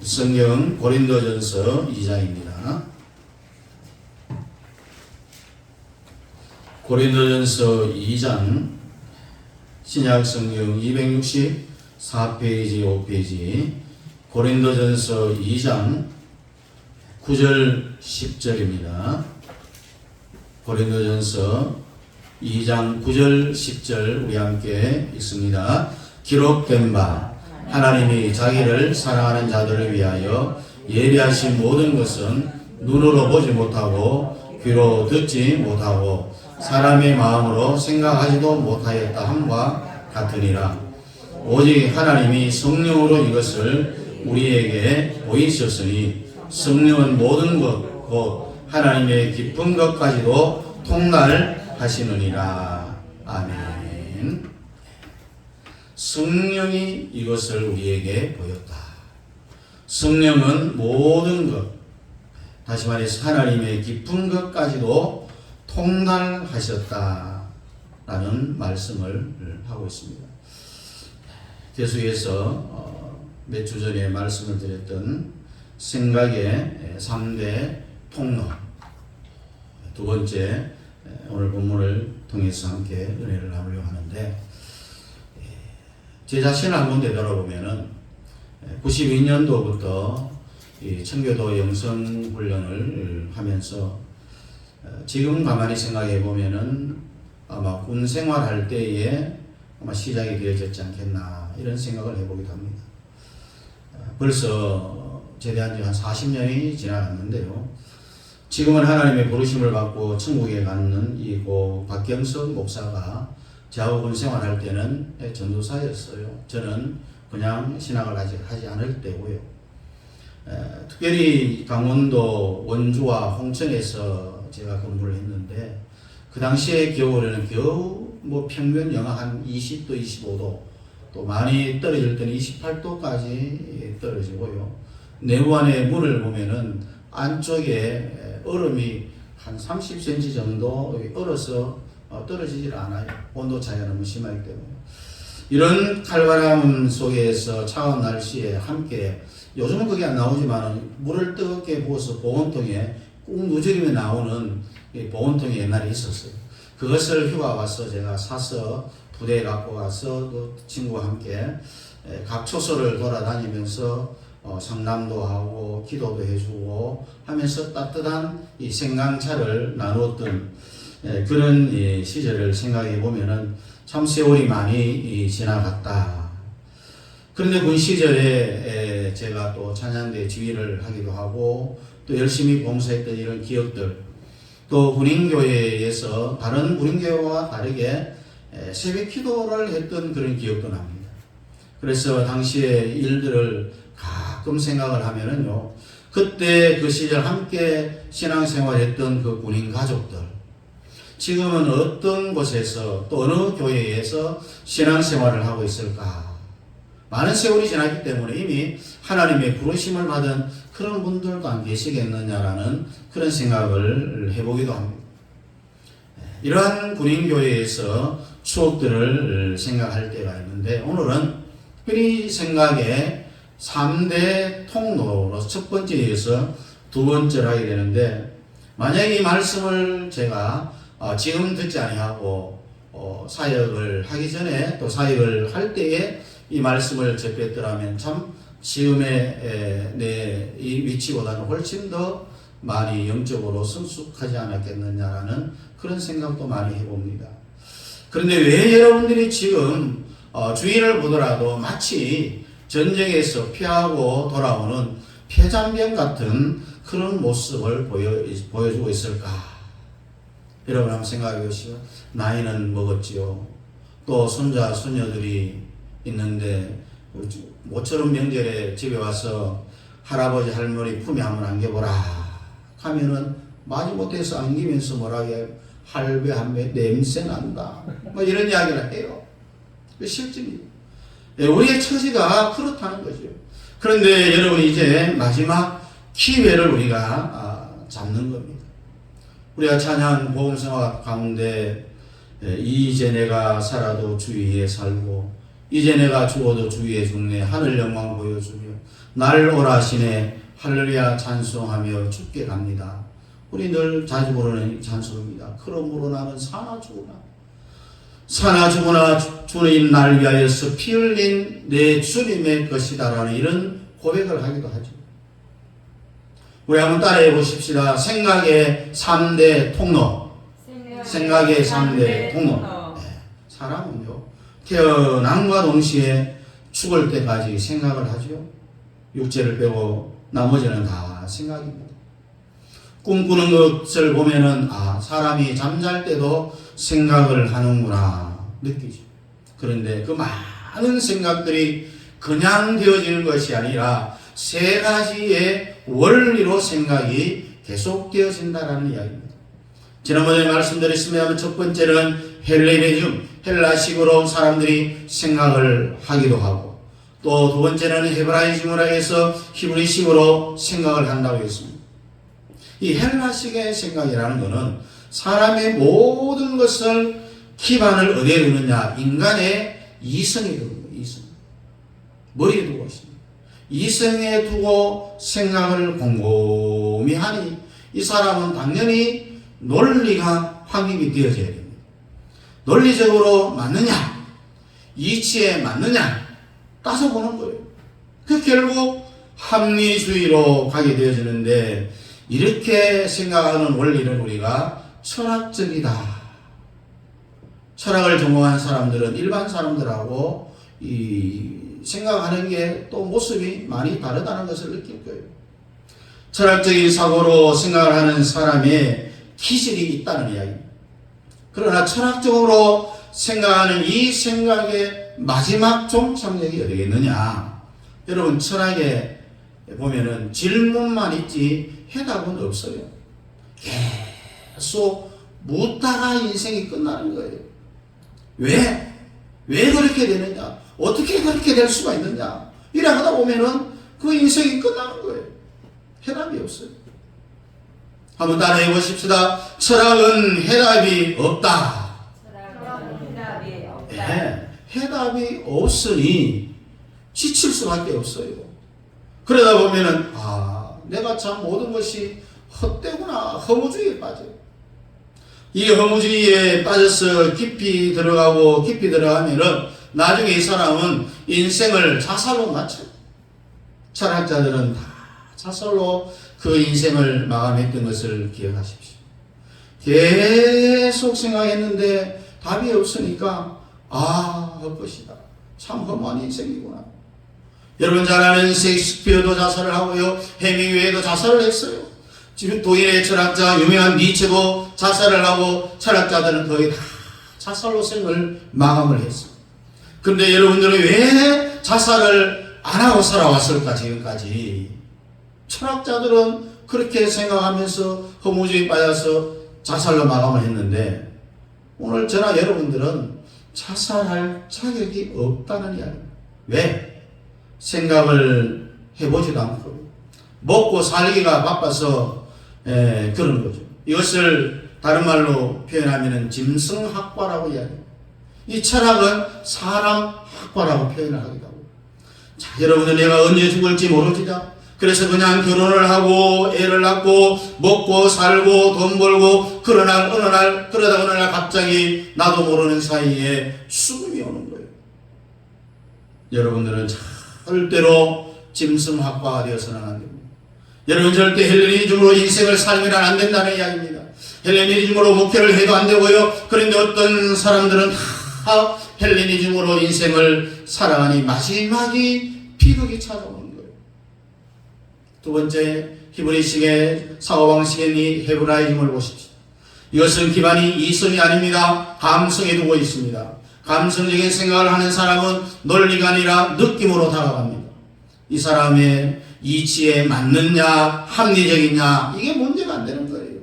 성경 고린도전서 2장입니다. 고린도전서 2장 신약 성경 264페이지 5페이지 고린도전서 2장 9절 10절입니다. 고린도전서 2장 9절 10절 우리 함께 읽습니다. 기록된 바 하나님이 자기를 사랑하는 자들을 위하여 예비하신 모든 것은 눈으로 보지 못하고 귀로 듣지 못하고 사람의 마음으로 생각하지도 못하였다 함과 같으니라. 오직 하나님이 성령으로 이것을 우리에게 보이셨으니 성령은 모든 것 곧 하나님의 깊은 것까지도 통달하시느니라. 아멘. 성령이 이것을 우리에게 보였다. 성령은 모든 것, 다시 말해서 하나님의 깊은 것까지도 통달하셨다 라는 말씀을 하고 있습니다. 계속해서 몇 주 전에 말씀을 드렸던 생각의 3대 통로, 두 번째 오늘 본문을 통해서 함께 은혜를 나누려고 하는데, 제 자신을 한번 되돌아보면은 92년도부터 이 청교도 영성훈련을 하면서 지금 가만히 생각해 보면은 아마 군 생활할 때에 아마 시작이 되어졌지 않겠나 이런 생각을 해보기도 합니다. 벌써 제대한 지 한 40년이 지나갔는데요. 지금은 하나님의 부르심을 받고 천국에 가는 이고 박경석 목사가 저하고 군 생활할 때는 전도사였어요. 저는 그냥 신학을 아직 하지 않을 때고요. 특별히 강원도 원주와 홍천에서 제가 근무를 했는데, 그 당시에 겨울에는 겨우 평균 영하 한 20도, 25도, 또 많이 떨어질 때는 28도까지 떨어지고요. 내부 안에 물을 보면은 안쪽에 얼음이 한 30cm 정도 얼어서 떨어지질 않아요. 온도 차이가 너무 심하기 때문에. 이런 칼바람 속에서 차가운 날씨에 함께, 요즘은 그게 안 나오지만 물을 뜨겁게 부어서 보온통에 꾹 누저리며 나오는 보온통이 옛날에 있었어요. 그것을 휴가 와서 제가 사서 부대에 갖고 가서 그 친구와 함께 각 초소를 돌아다니면서 상담도 하고 기도도 해주고 하면서 따뜻한 이 생강차를 나누었던 그런 시절을 생각해 보면은 참 세월이 많이 지나갔다. 그런데 군 시절에 제가 또 찬양대 지휘를 하기도 하고 또 열심히 봉사했던 이런 기억들, 또 군인교회에서 다른 군인교회와 다르게 새벽 기도를 했던 그런 기억도 납니다. 그래서 당시의 일들을 가끔 생각을 하면은요, 그때 그 시절 함께 신앙생활했던 그 군인 가족들, 지금은 어떤 곳에서 또 어느 교회에서 신앙생활을 하고 있을까? 많은 세월이 지났기 때문에 이미 하나님의 부르심을 받은 그런 분들도 안 계시겠느냐라는 그런 생각을 해보기도 합니다. 이러한 군인교회에서 추억들을 생각할 때가 있는데, 오늘은 특별히 생각의 3대 통로로 첫 번째에서 두 번째를 하게 되는데, 만약에 이 말씀을 제가 지금 듣지 아니하고 사역을 하기 전에 또 사역을 할 때에 이 말씀을 접했더라면 참 지금의 내 이 위치보다는 훨씬 더 많이 영적으로 성숙하지 않았겠느냐라는 그런 생각도 많이 해봅니다. 그런데 왜 여러분들이 지금 주위를 보더라도 마치 전쟁에서 피하고 돌아오는 폐잔병 같은 그런 모습을 보여주고 있을까? 여러분 한번 생각해 보시죠. 나이는 먹었지요. 또 손자, 손녀들이 있는데 모처럼 명절에 집에 와서 할아버지, 할머니 품에 한번 안겨보라 하면은 마지못해서 안기면서 뭐라게 할배 한배 냄새 난다 뭐 이런 이야기를 해요. 실증이에요. 우리의 처지가 그렇다는 거죠. 그런데 여러분, 이제 마지막 기회를 우리가 잡는 겁니다. 우리가 찬양 복음성화 가운데 이제 내가 살아도 주 위에 살고 이제 내가 죽어도 주 위에 죽네. 하늘 영광 보여주며 날 오라시네. 할렐루야 찬송하며 죽게 갑니다. 우리 늘 자주 부르는 찬송입니다. 그러므로 나는 사나 죽으나 사나 죽으나 주님 날 위하여서 피 흘린 내 주님의 것이다라는 이런 고백을 하기도 하죠. 우리 한번 따라해 보십시다. 생각의 3대 통로. 생각의 3대 통로. 네. 사람은요, 태어남과 동시에 죽을 때까지 생각을 하죠. 육체를 빼고 나머지는 다 생각입니다. 꿈꾸는 것을 보면은, 아, 사람이 잠잘 때도 생각을 하는구나 느끼죠. 그런데 그 많은 생각들이 그냥 되어지는 것이 아니라 세 가지의 원리로 생각이 계속되어진다는 이야기입니다. 지난번에 말씀드렸으면 첫 번째는 헬레니즘, 헬라식으로 사람들이 생각을 하기도 하고, 또 두 번째는 헤브라이즘으로 해서 히브리식으로 생각을 한다고 했습니다. 이 헬라식의 생각이라는 것은 사람의 모든 것을 기반을 어디에 두느냐? 인간의 이성에 두는 거예요. 이성. 머리에 두고 있습니다. 이성에 두고 생각을 곰곰이 하니 이 사람은 당연히 논리가 확립이 되어져야 됩니다. 논리적으로 맞느냐? 이치에 맞느냐? 따져보는 거예요. 그 결국 합리주의로 가게 되어지는데, 이렇게 생각하는 원리는 우리가 철학적이다. 철학을 전공한 사람들은 일반 사람들하고 생각하는 게 또 모습이 많이 다르다는 것을 느낄 거예요. 철학적인 사고로 생각을 하는 사람의 기질이 있다는 이야기입니다. 그러나 철학적으로 생각하는 이 생각의 마지막 종착역이 어디겠느냐? 여러분, 철학에 보면은 질문만 있지 해답은 없어요. 계속 묻다가 인생이 끝나는 거예요. 왜? 왜 그렇게 되느냐? 어떻게 그렇게 될 수가 있느냐? 이래 하다 보면은 그 인생이 끝나는 거예요. 해답이 없어요. 한번 따라해 보십시다. 철학은 해답이 없다. 철학은 해답이 없다. 네, 해답이 없으니 지칠 수밖에 없어요. 그러다 보면은, 아, 내가 참 모든 것이 헛되구나. 허무주의에 빠져요. 이 허무주의에 빠져서 깊이 들어가면은 나중에 이 사람은 인생을 자살로 마쳐요. 철학자들은 다 자살로 그 인생을 마감했던 것을 기억하십시오. 계속 생각했는데 답이 없으니까, 아, 헛것이다. 참 험한 인생이구나. 여러분 잘 아는 셰익스피어도 자살을 하고요. 해밍웨이도 자살을 했어요. 지금 독일의 철학자 유명한 니체도 자살을 하고, 철학자들은 거의 다 자살로 생을 마감을 했어요. 그런데 여러분들은 왜 자살을 안 하고 살아왔을까? 지금까지 철학자들은 그렇게 생각하면서 허무주의에 빠져서 자살로 마감을 했는데, 오늘 저나 여러분들은 자살할 자격이 없다는 이야기입니다. 왜? 생각을 해보지도 않고 먹고 살기가 바빠서 그런 거죠. 이것을 다른 말로 표현하면 짐승학과라고 이야기합니다. 이 철학은 사람 학과라고 표현을 하기도 하고. 자, 여러분들, 내가 언제 죽을지 모르지다. 그래서 그냥 결혼을 하고 애를 낳고 먹고 살고 돈 벌고, 그러다 어느 날 갑자기 나도 모르는 사이에 죽음이 오는 거예요. 여러분들은 절대로 짐승학과가 되어서는 안 됩니다. 여러분, 절대 헬레니즘으로 인생을 살면 안 된다는 이야기입니다. 헬레니즘으로 목회를 해도 안 되고요. 그런데 어떤 사람들은 다 헬레니즘으로 인생을 살아가니 마지막이 비극이 찾아오는 거예요. 두 번째, 히브리식의 사고방식인 이 헤브라이즘을 보십시오. 이것은 기반이 이성이 아닙니다. 감성에 두고 있습니다. 감성적인 생각을 하는 사람은 논리가 아니라 느낌으로 다가갑니다. 이 사람의 이치에 맞느냐, 합리적이냐, 이게 문제가 안 되는 거예요.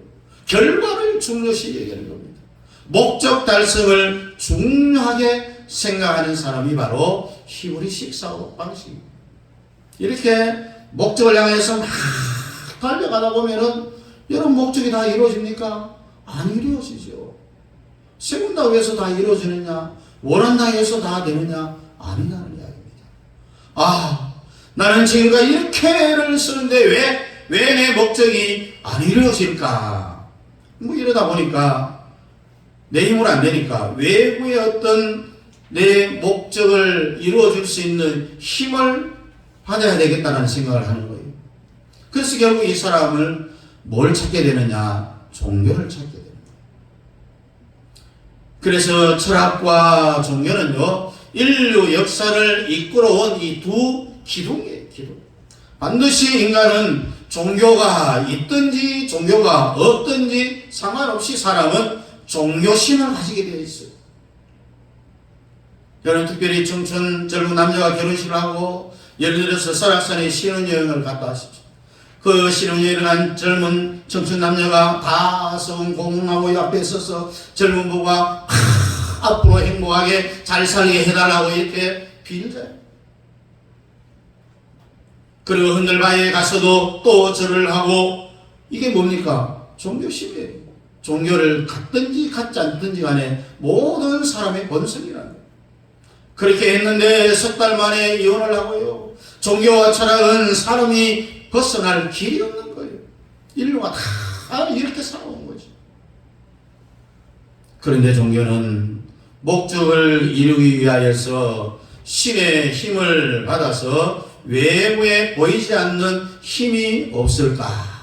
결과를 중요시 여기는 겁니다. 목적 달성을 중요하게 생각하는 사람이 바로 히브리식 사고방식입니다. 이렇게 목적을 향해서 막 달려가다 보면은, 여러분, 목적이 다 이루어집니까? 안 이루어지죠. 세운다고 해서 다 이루어지느냐? 원한다고 해서 다 되느냐? 아니냐는 이야기입니다. 아, 나는 지금까지 이렇게 애를 쓰는데 왜 내 목적이 안 이루어질까? 뭐 이러다 보니까 내 힘으로 안 되니까 외부의 어떤 내 목적을 이루어줄 수 있는 힘을 받아야 되겠다는 생각을 하는 거예요. 그래서 결국 이 사람을 뭘 찾게 되느냐? 종교를 찾게 됩니다. 그래서 철학과 종교는요, 인류 역사를 이끌어온 이 두 기둥이에요, 기둥. 반드시 인간은 종교가 있든지 종교가 없든지 상관없이 사람은 종교심을 가지게 되어 있어요. 여러분, 특별히 청춘 젊은 남자가 결혼식을 하고 예를 들어서 설악산에 신혼여행을 갔다 하십시오. 그 신혼여행을 간 젊은 청춘 남녀가 다 성 공나무 앞에 서서 젊은 부부가 앞으로 행복하게 잘 살게 해달라고 이렇게 빌어요. 그리고 흔들바위에 가서도 또 절을 하고, 이게 뭡니까? 종교심이에요. 종교를 갖든지 갖지 않든지 간에 모든 사람의 본성이라는 거예요. 그렇게 했는데 석 달 만에 이혼을 하고요. 종교와 철학은 사람이 벗어날 길이 없는 거예요. 인류가 다 이렇게 살아온 거죠. 그런데 종교는 목적을 이루기 위하여서 신의 힘을 받아서 외부에 보이지 않는 힘이 없을까?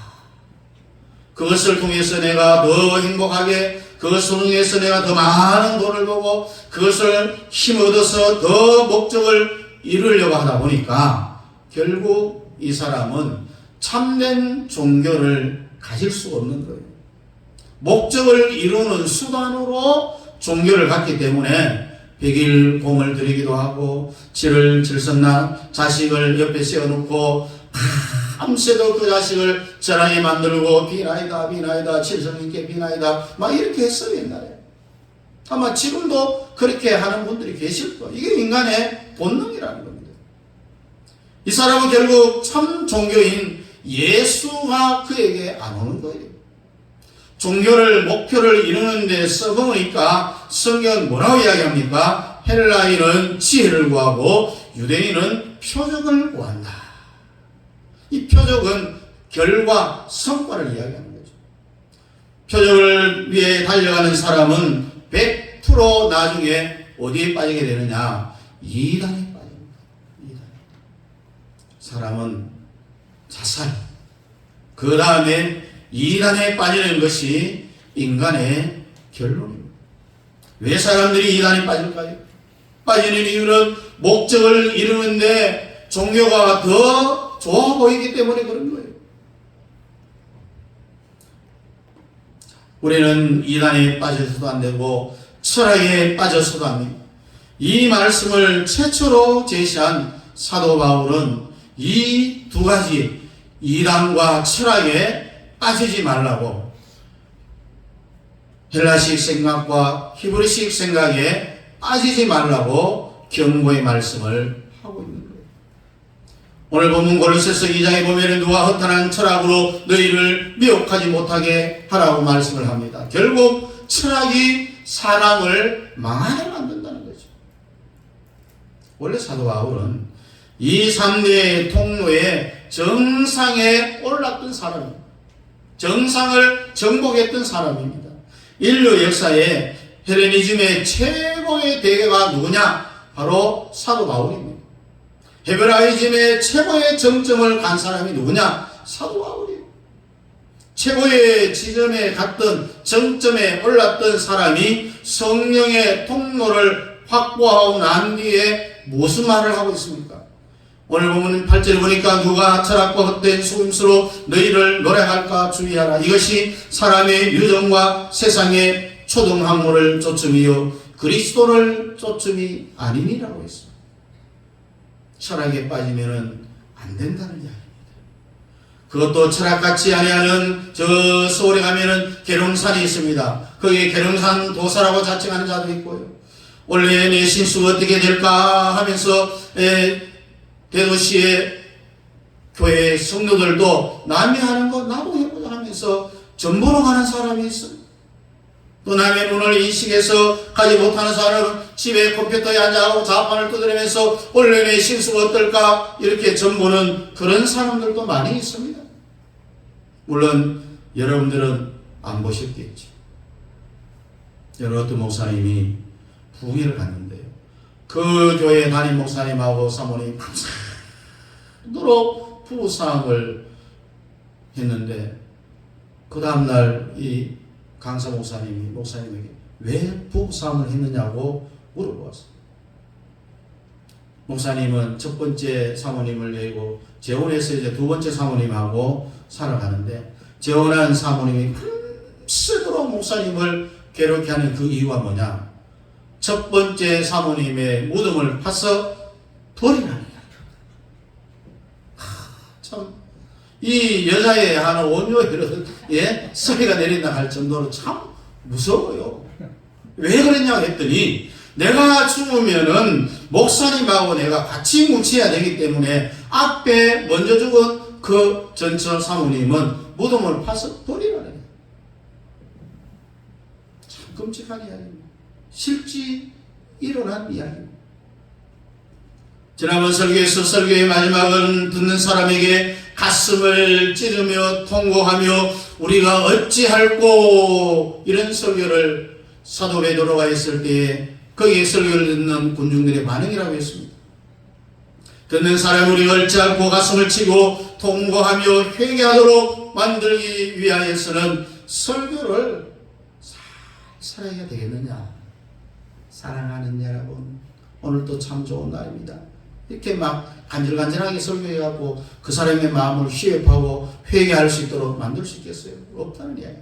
그것을 통해서 내가 더 행복하게, 그것을 통해서 내가 더 많은 돈을 벌고 그것을 힘 얻어서 더 목적을 이루려고 하다 보니까 결국 이 사람은 참된 종교를 가질 수가 없는 거예요. 목적을 이루는 수단으로 종교를 갖기 때문에 100일 공을 드리기도 하고 7월 질성날 자식을 옆에 세워놓고 밤새도 그 자식을 전하게 만들고 비나이다 비나이다 칠성님께 비나이다 막 이렇게 했어요. 옛날에 아마 지금도 그렇게 하는 분들이 계실 거예요. 이게 인간의 본능이라는 겁니다. 이 사람은 결국 참 종교인 예수가 그에게 안 오는 거예요. 종교를 목표를 이루는 데 써보니까 성경은 뭐라고 이야기합니까? 헬라인은 지혜를 구하고 유대인은 표적을 구한다. 이 표적은 결과, 성과를 이야기하는 거죠. 표적을 위해 달려가는 사람은 100% 나중에 어디에 빠지게 되느냐? 이단에 빠집니다. 이단. 사람은 자살, 그 다음에 이단에 빠지는 것이 인간의 결론입니다. 왜 사람들이 이단에 빠질까요? 빠지는 이유는 목적을 이루는데 종교가 더 좋아 보이기 때문에 그런 거예요. 우리는 이단에 빠져서도 안 되고 철학에 빠져서도 안 됩니다. 이 말씀을 최초로 제시한 사도 바울은 이 두 가지 이단과 철학에 빠지지 말라고 헬라식 생각과 히브리식 생각에 빠지지 말라고 경고의 말씀을 하고 있는 거예요. 오늘 본문 골로새서 2장에 보면 누가 허탄한 철학으로 너희를 미혹하지 못하게 하라고 말씀을 합니다. 결국 철학이 사람을 망하게 만든다는 거죠. 원래 사도 바울은 이 3대의 통로의 정상에 올랐던 사람입니다. 정상을 정복했던 사람입니다. 인류 역사에 헬레니즘의 최고의 대가가 누구냐? 바로 사도 바울입니다. 헤브라이즘의 최고의 정점을 간 사람이 누구냐? 사도 바울이에요. 최고의 지점에 갔던 정점에 올랐던 사람이 성령의 통로를 확보하고 난 뒤에 무슨 말을 하고 있습니까? 오늘 보면 8절에 보니까 누가 철학과 헛된 속임수로 너희를 노래할까 주의하라. 이것이 사람의 유정과 세상의 초등학문을 쫓음이요 그리스도를 쫓음이 아니니라고 했습니다. 철학에 빠지면은 안 된다는 이야기입니다. 그것도 철학같이 아니하는 저 서울에 가면은 계룡산이 있습니다. 거기에 계룡산 도사라고 자칭하는 자도 있고요. 원래 내 신수가 어떻게 될까 하면서 대도시의 교회 성도들도 남이 하는 거 나도 해보자 하면서 전보러 가는 사람이 있어요. 또 남의 눈을 인식해서 가지 못하는 사람은 집에 컴퓨터에 앉아가고 자판을 두드리면서 언론의 신수가 어떨까 이렇게 전보는 그런 사람들도 많이 있습니다. 물론 여러분들은 안 보셨겠죠. 어떤 목사님이 부흥회를 갔는데요. 그 교회 담임 목사님하고 사모님 밤새도록 부부싸움을 했는데 그 다음날 이 강사 목사님이 목사님에게 왜 부부싸움을 했느냐고 물어보았어요. 목사님은 첫 번째 사모님을 내고 재혼해서 이제 두 번째 사모님하고 살아가는데 재혼한 사모님이 밤새도록 목사님을 괴롭게 하는 그 이유가 뭐냐? 첫 번째 사모님의 무덤을 파서 버리라는 이야기입니다. 참, 이 여자의 하는 온유를, 소리가 내린다 할 정도로 참 무서워요. 왜 그랬냐고 했더니, 내가 죽으면은 목사님하고 내가 같이 뭉쳐야 되기 때문에 앞에 먼저 죽은 그 전처 사모님은 무덤을 파서 버리라는 거예요. 참 끔찍한 이야기입니다. 실제 일어난 이야기입니다. 지난번 설교에서 설교의 마지막은 듣는 사람에게 가슴을 찌르며 통곡하며 우리가 어찌할꼬 이런 설교를 사도 베드로가 했을 때에 거기에 설교를 듣는 군중들의 반응이라고 했습니다. 듣는 사람이 우리가 어찌할꼬 가슴을 치고 통곡하며 회개하도록 만들기 위하여서는 설교를 살아야 되겠느냐. 사랑하는 여러분, 오늘도 참 좋은 날입니다. 이렇게 막 간질간질하게 설교해갖고 그 사람의 마음을 휘협하고 회개할 수 있도록 만들 수 있겠어요? 없다는 이야기.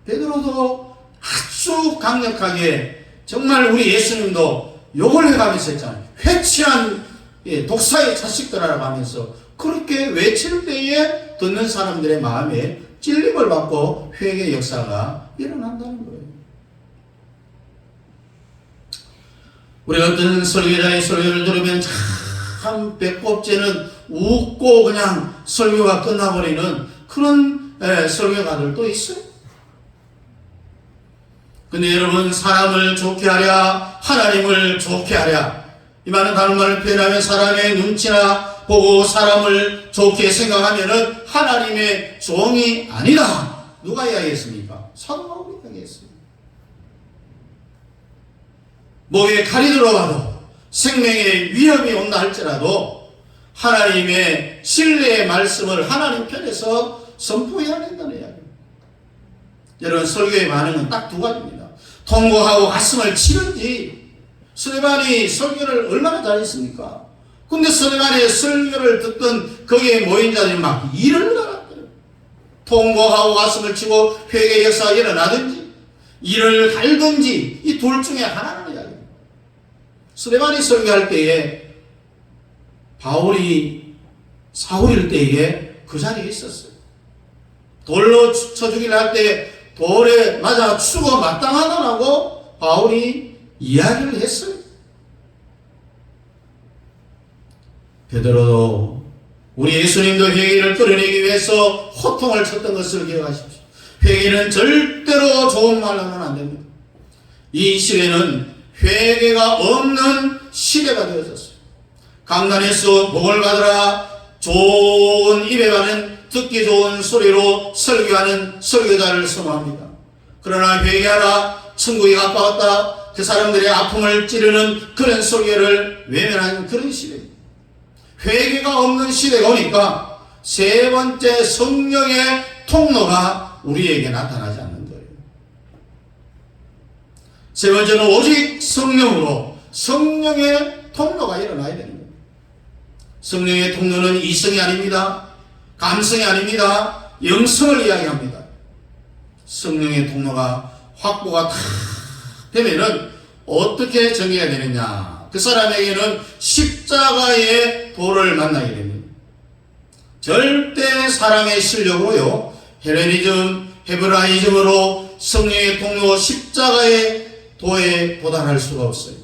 베드로도 아주 강력하게 정말 우리 예수님도 욕을 해가면서 했잖아요. 회취한 독사의 자식들이라고 하면서 그렇게 외칠 때에 듣는 사람들의 마음에 찔림을 받고 회개의 역사가 일어난다는 거예요. 우리가 어떤 설교자의 설교를 들으면 참 배꼽째는 웃고 그냥 설교가 끝나버리는 그런 설교가들도 있어요. 근데 여러분, 사람을 좋게 하랴 하나님을 좋게 하랴, 이 말은 다른 말을 표현하면 사람의 눈치나 보고 사람을 좋게 생각하면은 하나님의 종이 아니다. 누가 이야기했습니까? 사도 바울이 이야기했습니다. 목에 칼이 들어가도 생명의 위협이 온다 할지라도 하나님의 진리의 말씀을 하나님 편에서 선포해야 된다는 이야기입니다. 여러분, 설교의 반응은 딱 두 가지입니다. 통곡하고 가슴을 치는지, 스데반이 설교를 얼마나 잘했습니까? 근데 스데반의 설교를 듣던 거기에 모인 자들이 막 일을 나갔더래요. 통곡하고 가슴을 치고 회개의 역사가 일어나든지 이를 갈든지 이 둘 중에 하나는 이야기입니다. 스데반이 설교할 때에 바울이 사울일 때에 그 자리에 있었어요. 돌로 쳐 죽이려 할 때 돌에 맞아 죽어 마땅하다라고 바울이 이야기를 했어요. 베드로도 우리 예수님도 회개를 끌어내기 위해서 호통을 쳤던 것을 기억하십시오. 회개는 절대로 좋은 말로는 안 됩니다. 이 시대는 회개가 없는 시대가 되어졌어요. 강단에서 복을 받으라 좋은 입에 가는 듣기 좋은 소리로 설교하는 설교자를 선호합니다. 그러나 회개하라 천국이 가까웠다, 그 사람들의 아픔을 찌르는 그런 설교를 외면하는 그런 시대입니다. 회개가 없는 시대가 오니까 세 번째 성령의 통로가 우리에게 나타나지 않는 거예요. 세 번째는 오직 성령으로 성령의 통로가 일어나야 되는 거예요. 성령의 통로는 이성이 아닙니다. 감성이 아닙니다. 영성을 이야기합니다. 성령의 통로가 확보가 다 되면은 어떻게 정해야 되느냐? 그 사람에게는 십자가의 도를 만나게 됩니다. 절대 사람의 실력으로요, 헬레니즘, 헤브라이즘으로 성령의 통로 십자가의 도에 도달할 수가 없어요.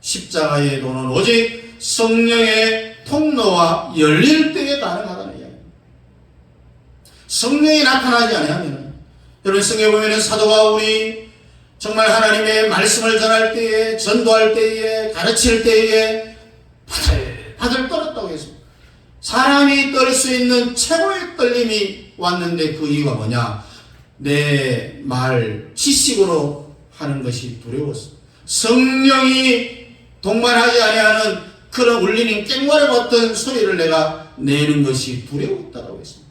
십자가의 도는 오직 성령의 통로와 열릴 때에 가능하다는 이야기입니다. 성령이 나타나지 않으면, 여러분 성경에 보면 사도 바울이 정말 하나님의 말씀을 전할 때에, 전도할 때에, 가르칠 때에 바들바들 떨었다고 했습니다. 사람이 떨 수 있는 최고의 떨림이 왔는데 그 이유가 뭐냐? 내 말 지식으로 하는 것이 두려웠어. 성령이 동반하지 아니하는 그런 울리는 깽과를 같은 소리를 내가 내는 것이 두려웠다고 했습니다.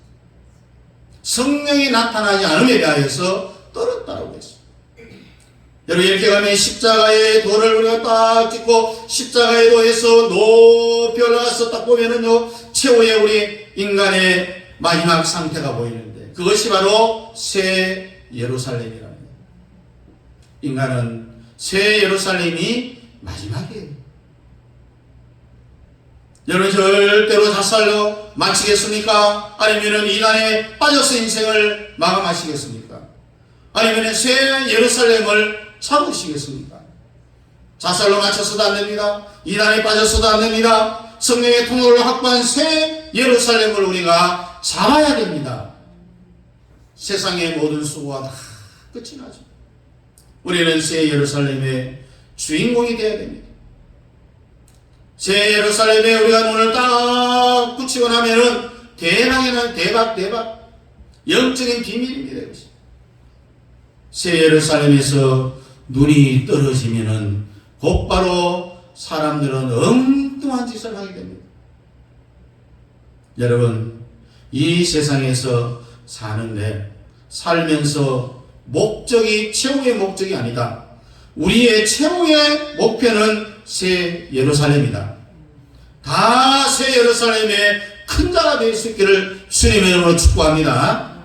성령이 나타나지 않음에 대하여서 떨었다고 했습니다. 여러분, 이렇게 가면 십자가의 도를 우리가 딱 찍고 십자가의 도에서 높이 올라가서 딱 보면은요, 최후의 우리 인간의 마지막 상태가 보이는데 그것이 바로 새 예루살렘이라는 거예요. 인간은 새 예루살렘이 마지막이에요. 여러분, 절대로 자살로 마치겠습니까? 아니면 이단에 빠져서 인생을 마감하시겠습니까? 아니면 새 예루살렘을 잡으시겠습니까? 자살로 맞춰서도 안 됩니다. 이단에 빠져서도 안 됩니다. 성령의 통로를 확보한 새 예루살렘을 우리가 잡아야 됩니다. 세상의 모든 수고가 다 끝이 나죠. 우리는 새 예루살렘의 주인공이 되어야 됩니다. 새 예루살렘에 우리가 눈을 딱 붙이고 나면은 대박이나 대박 영적인 비밀입니다. 이것이. 새 예루살렘에서 눈이 떨어지면은 곧바로 사람들은 엉뚱한 짓을 하게 됩니다. 여러분, 이 세상에서 사는데 살면서 목적이 최후의 목적이 아니다. 우리의 최후의 목표는 새 예루살렘이다. 다 새 예루살렘의 큰 자가 될 수 있기를 주님의 이름으로 축복합니다.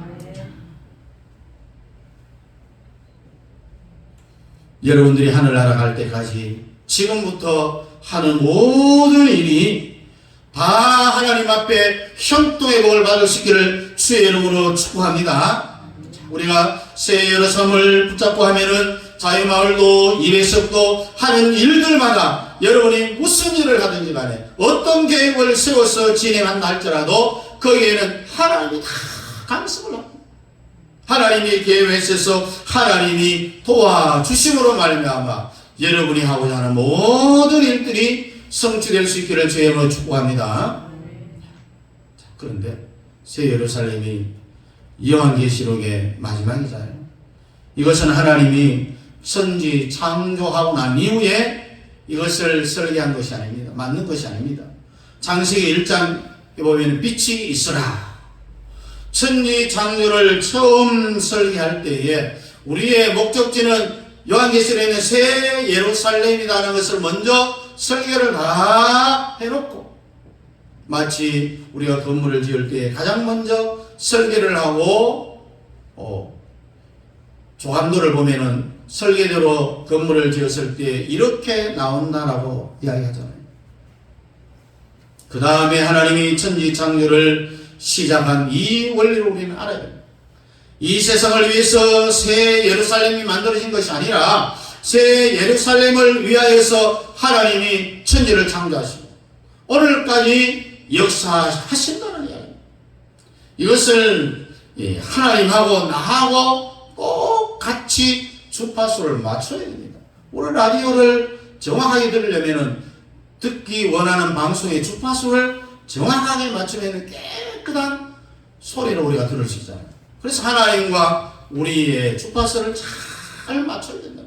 여러분들이 하늘나라 갈 때까지 지금부터 하는 모든 일이 다 하나님 앞에 형통의 복을 받을 수 있기를 주의 이름으로 축복합니다. 우리가 새 예루살렘을 붙잡고 하면은 자유마을도 일회석도 하는 일들마다 여러분이 무슨 일을 하든지 간에 어떤 계획을 세워서 진행한다 할지라도 거기에는 하나님이 다 간섭을 합니다. 하나님이 계획하셔서 하나님이 도와주심으로 말미암아 여러분이 하고자 하는 모든 일들이 성취될 수 있기를 주의 이름으로 축복합니다. 그런데 새 예루살렘이 요한계시록의 마지막이잖아요. 이것은 하나님이 천지 창조하고 난 이후에 이것을 설계한 것이 아닙니다. 만든 것이 아닙니다. 창세기 1장에 보면 빛이 있으라. 천지 창조를 처음 설계할 때에 우리의 목적지는 요한계시록에 있는 새 예루살렘이라는 것을 먼저 설계를 다 해놓고, 마치 우리가 건물을 지을 때 가장 먼저 설계를 하고 조감도를 보면은 설계대로 건물을 지었을 때 이렇게 나온다라고 이야기하잖아요. 그 다음에 하나님이 천지 창조를 시작한 이 원리를 우리는 알아야 됩니다. 이 세상을 위해서 새 예루살렘이 만들어진 것이 아니라 새 예루살렘을 위하여서 하나님이 천지를 창조하시고 오늘까지 역사하신다는 이야기입니다. 이것을 하나님하고 나하고 꼭 같이 주파수를 맞춰야 됩니다. 오늘 라디오를 정확하게 들으려면 듣기 원하는 방송의 주파수를 정확하게 맞추면 깨끗한 소리를 우리가 들을 수 있잖아요. 그래서 하나님과 우리의 주파수를 잘 맞춰야 된다.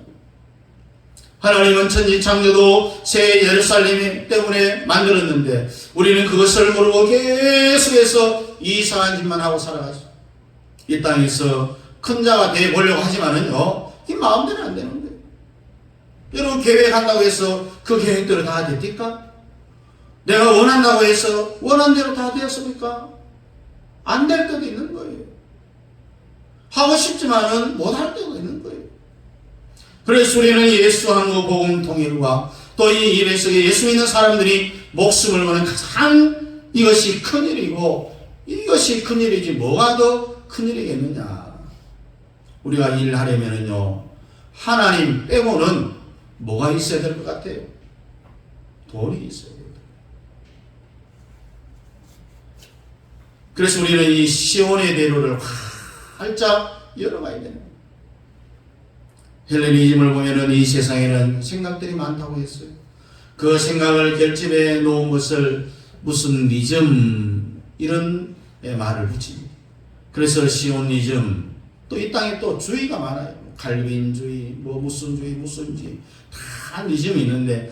하나님은 천지 창조도 새 예루살렘 때문에 만들었는데 우리는 그것을 모르고 계속해서 이상한 짓만 하고 살아가죠. 이 땅에서 큰 자가 되어보려고 하지만은요, 이 마음대로 안 되는 거예요. 여러분, 계획한다고 해서 그 계획대로 다 됩니까? 내가 원한다고 해서 원한 대로 다 되었습니까? 안 될 때도 있는 거예요. 하고 싶지만은 못할 때도 있는 거예요. 그래서 우리는 예수 한국 복음 통일과 또 이 예배 속에 예수 믿는 사람들이 목숨을 거는 가장 이것이 큰일이고, 이것이 큰일이지 뭐가 더 큰일이겠느냐. 우리가 일하려면은요, 하나님 빼고는 뭐가 있어야 될 것 같아요? 돈이 있어야 돼요. 그래서 우리는 이 시온의 대로를 활짝 열어가야 되는 거예요. 헬레니즘을 보면은 이 세상에는 생각들이 많다고 했어요. 그 생각을 결집해 놓은 것을 무슨 니즘 이런 말을 붙입니다. 그래서 시온니즘, 또 이 땅에 또 주의가 많아요. 칼빈주의, 뭐 무슨주의 다 니즘이 있는데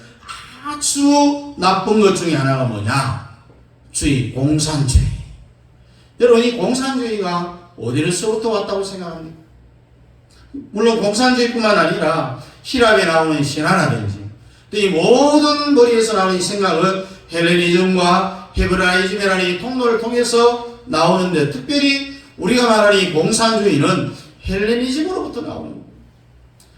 아주 나쁜 것 중에 하나가 뭐냐? 공산주의. 여러분, 이 공산주의가 어디로서부터 왔다고 생각합니까? 물론 공산주의뿐만 아니라 히랍에 나오는 신화라든지 이 모든 머리에서 나오는 이 생각은 헬레니즘과 헤브라이즘이라는 이 통로를 통해서 나오는데, 특별히 우리가 말하는 이 공산주의는 헬레니즘으로부터 나오는 거예요.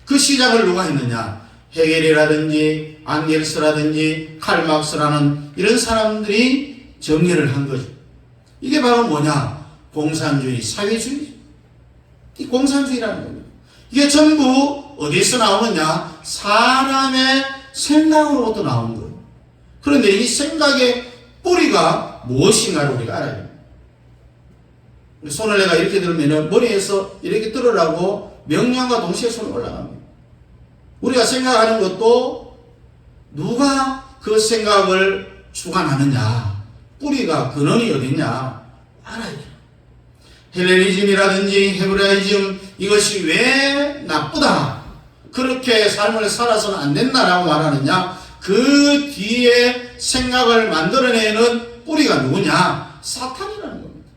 그 시작을 누가 했느냐? 헤겔이라든지 앙겔스라든지 칼막스라는 이런 사람들이 정리를 한 거죠. 이게 바로 뭐냐? 공산주의, 사회주의. 이 공산주의라는 겁니다. 이게 전부 어디서 나오느냐? 사람의 생각으로부터 나온 거예요. 그런데 이 생각의 뿌리가 무엇인가를 우리가 알아야 됩니다. 손을 내가 이렇게 들면 머리에서 이렇게 들으라고 명령과 동시에 손이 올라갑니다. 우리가 생각하는 것도 누가 그 생각을 주관하느냐, 뿌리가 근원이 어디냐 알아야 돼요. 헬레니즘이라든지 헤브라이즘, 이것이 왜 나쁘다, 그렇게 삶을 살아서는 안 된다라고 말하느냐, 그 뒤에 생각을 만들어내는 뿌리가 누구냐? 사탄이라는 겁니다.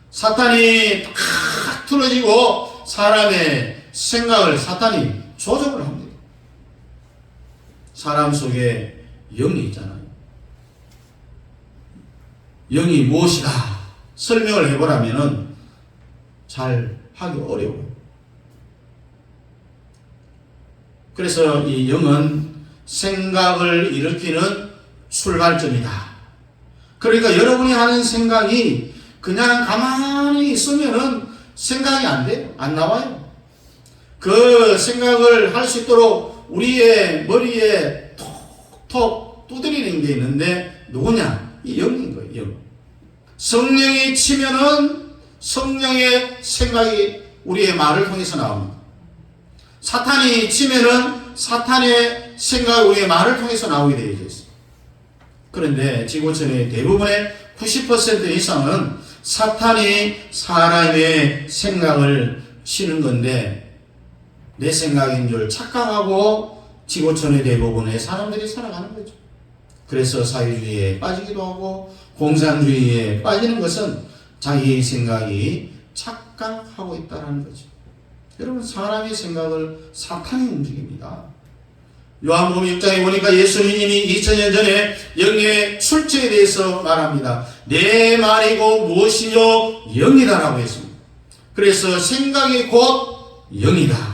사탄이 탁 틀어지고 사람의 생각을 사탄이 조정을 합니다. 사람 속에 영이 있잖아요. 영이 무엇이다 설명을 해보라면은 잘 하기 어려워요. 그래서 이 영은 생각을 일으키는 출발점이다. 그러니까 여러분이 하는 생각이 그냥 가만히 있으면은 생각이 안 돼요. 안 나와요. 그 생각을 할 수 있도록 우리의 머리에 톡톡 두드리는 게 있는데 누구냐? 이 영인 거예요. 영. 성령이 치면은 성령의 생각이 우리의 말을 통해서 나옵니다. 사탄이 치면은 사탄의 생각이 우리의 말을 통해서 나오게 되어 있어요. 그런데 지구촌의 대부분의 90% 이상은 사탄이 사람의 생각을 치는 건데, 내 생각인 줄 착각하고 지구촌의 대부분의 사람들이 살아가는 거죠. 그래서 사회주의에 빠지기도 하고 공산주의에 빠지는 것은 자기 생각이 착각하고 있다는 거죠. 여러분, 사람의 생각을 사탄이 움직입니다. 요한복음 6장에 보니까 예수님이 2000년 전에 영의 출처에 대해서 말합니다. 내 말이고 무엇이뇨? 영이다라고 했습니다. 그래서 생각이 곧 영이다.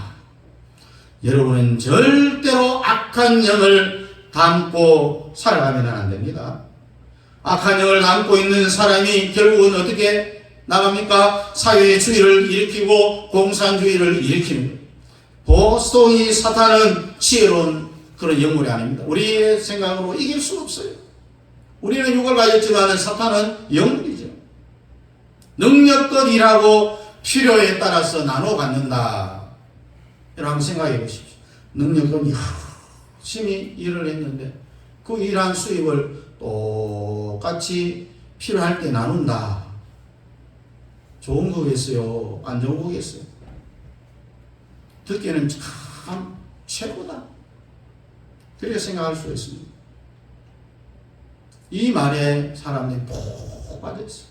여러분은 절대로 악한 영을 담고 살아가면 안 됩니다. 악한 영을 담고 있는 사람이 결국은 어떻게 나갑니까? 사회주의를 일으키고 공산주의를 일으키는 거예요. 보통 사탄은 지혜로운 그런 영물이 아닙니다. 우리의 생각으로 이길 수 없어요. 우리는 육을 가졌지만 사탄은 영물이죠. 능력껏 일하고 필요에 따라서 나눠 갖는다. 여러분 생각해 보십시오. 능력껏 열심히 일을 했는데 그 일한 수입을 똑같이 필요할 때 나눈다. 좋은 거겠어요? 안 좋은 거겠어요? 듣기에는 참 최고다. 그렇게 생각할 수 있습니다. 이 말에 사람들이 푹 빠져있어요.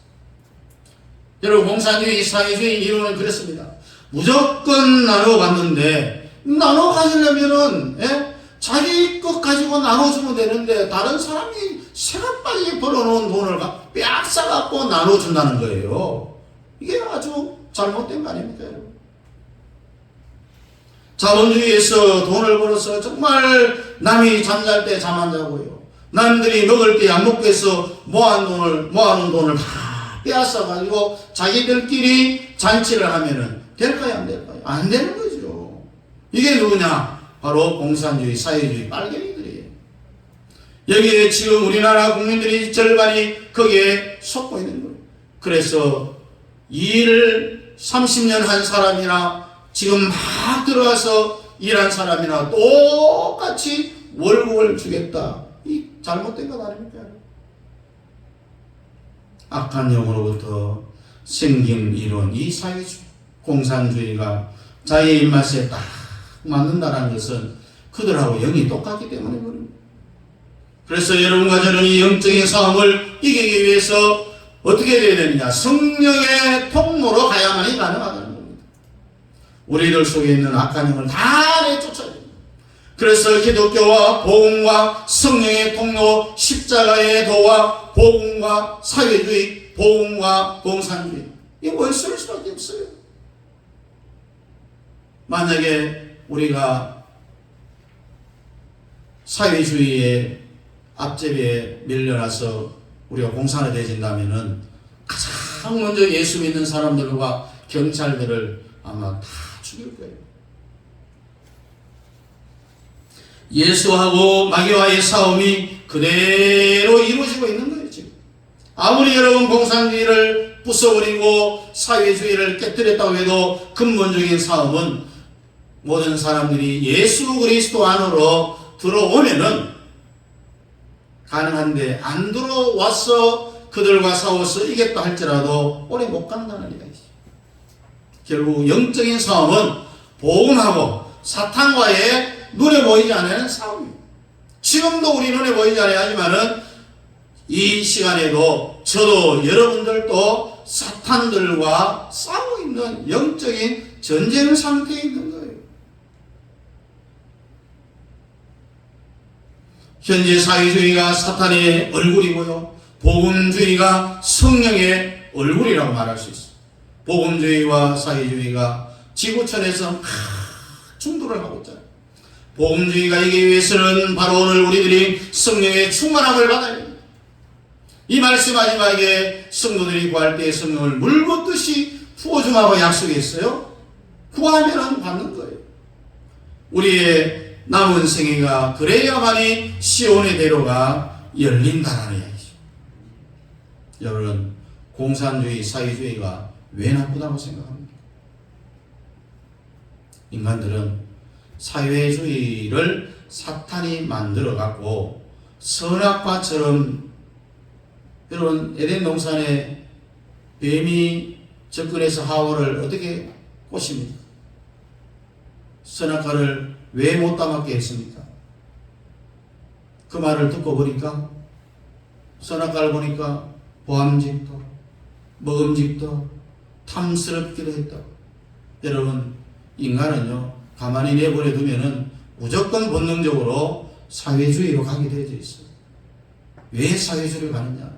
여러분, 공산주의, 사회주의 이론은 그렇습니다. 무조건 나눠받는데, 나눠 가지려면은, 자기 것 가지고 나눠주면 되는데, 다른 사람이 새가빠르게 벌어놓은 돈을 빽싸갖고 나눠준다는 거예요. 이게 아주 잘못된 거 아닙니까, 여러분? 자본주의에서 돈을 벌어서 정말 남이 잠잘 때 잠 안 자고요. 남들이 먹을 때 안 먹고 해서 모아놓은 돈을 다 빼앗아가지고 자기들끼리 잔치를 하면은 될까요? 안 될까요? 안 되는 거죠. 이게 누구냐? 바로 공산주의, 사회주의 빨갱이들이에요. 여기에 지금 우리나라 국민들이 절반이 거기에 속고 있는 거예요. 그래서 일 30년 한 사람이나 지금 막 들어와서 일한 사람이나 똑같이 월급을 주겠다. 이 잘못된 것 아닙니까? 악한 영으로부터 생긴 이론, 이 공산주의가 자기의 입맛에 딱 맞는다는 것은 그들하고 영이 똑같기 때문에 그럽니다. 그래서 여러분과 저는 이 영적인 싸움을 이기기 위해서 어떻게 되어야 되느냐? 성령의 통로로 가야만이 가능하다는 겁니다. 우리들 속에 있는 악한 영을 다 내쫓아야 됩니다. 그래서 기독교와 복음과 성령의 통로, 십자가의 도와 복음과 사회주의, 복음과 공산주의, 이게 원수일 수밖에 없어요. 만약에 우리가 사회주의의 앞제비에 밀려나서 우리가 공산화되어진다면은 가장 먼저 예수 믿는 사람들과 경찰들을 아마 다 죽일 거예요. 예수하고 마귀와의 싸움이 그대로 이루어지고 있는 거예요, 지금. 아무리 여러분 공산주의를 부숴버리고 사회주의를 깨뜨렸다고 해도 근본적인 싸움은 모든 사람들이 예수 그리스도 안으로 들어오면은 가능한데, 안 들어와서 그들과 싸워서 이겼다 할지라도 오래 못 간다는 이야기죠. 결국 영적인 싸움은 복음하고 사탄과의 눈에 보이지 않는 싸움입니다. 지금도 우리 눈에 보이지 않아야 하지만은 이 시간에도 저도 여러분들도 사탄들과 싸우고 있는 영적인 전쟁 상태에 있는 거예요. 현재 사회주의가 사탄의 얼굴이고요, 복음주의가 성령의 얼굴이라고 말할 수 있어요. 복음주의와 사회주의가 지구촌에서 충돌을 하고 있잖아요. 복음주의가 이기기 위해서는 바로 오늘 우리들이 성령의 충만함을 받아야 됩니다. 이 말씀 마지막에 성도들이 구할 때 성령을 물 붓듯이 부어주마고 약속했어요. 구하면 받는 거예요. 우리의 남은 생애가 그래야만이 시온의 대로가 열린다라는 이야기죠. 여러분, 공산주의, 사회주의가 왜 나쁘다고 생각합니까? 인간들은 사회주의를 사탄이 만들어 갖고 선악과처럼, 여러분 에덴 동산에 뱀이 접근해서 하와를 어떻게 꼬십니까? 선악과를 왜 못 따먹게 했습니까? 그 말을 듣고 보니까 선악과를 보니까 보암직도 먹음직도 탐스럽기도 했다. 여러분, 인간은요 가만히 내버려 두면은 무조건 본능적으로 사회주의로 가게 되어져 있어요. 왜 사회주의로 가느냐?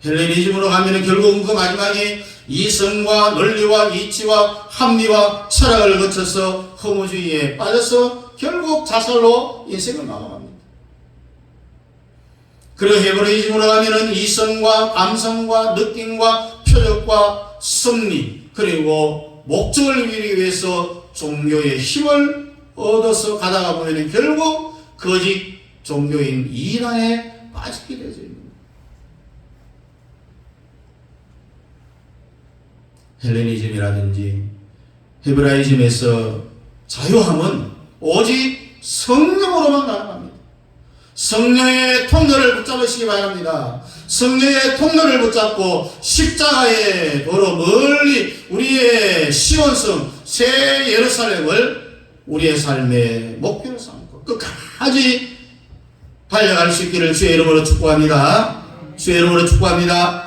헬레니즘으로 가면은 결국은 그 마지막에 이성과 논리와 이치와 합리와 철학을 거쳐서 허무주의에 빠져서 결국 자살로 인생을 마감합니다. 그리고 헤브라이즘으로 가면은 이성과 감성과 느낌과 표적과 섭리, 그리고 목적을 이루기 위해서 종교의 힘을 얻어서 가다가 보면 결국 거짓 종교인 이단에 빠지게 되죠. 헬레니즘이라든지 헤브라이즘에서 자유함은 오직 성령으로만 가능합니다. 성령의 통로를 붙잡으시기 바랍니다. 성령의 통로를 붙잡고 십자가의 도로 멀리 우리의 시온성 새 예루살렘을 우리의 삶의 목표로 삼고 끝까지 달려갈 수 있기를 주의 이름으로 축복합니다. 주의 이름으로 축복합니다.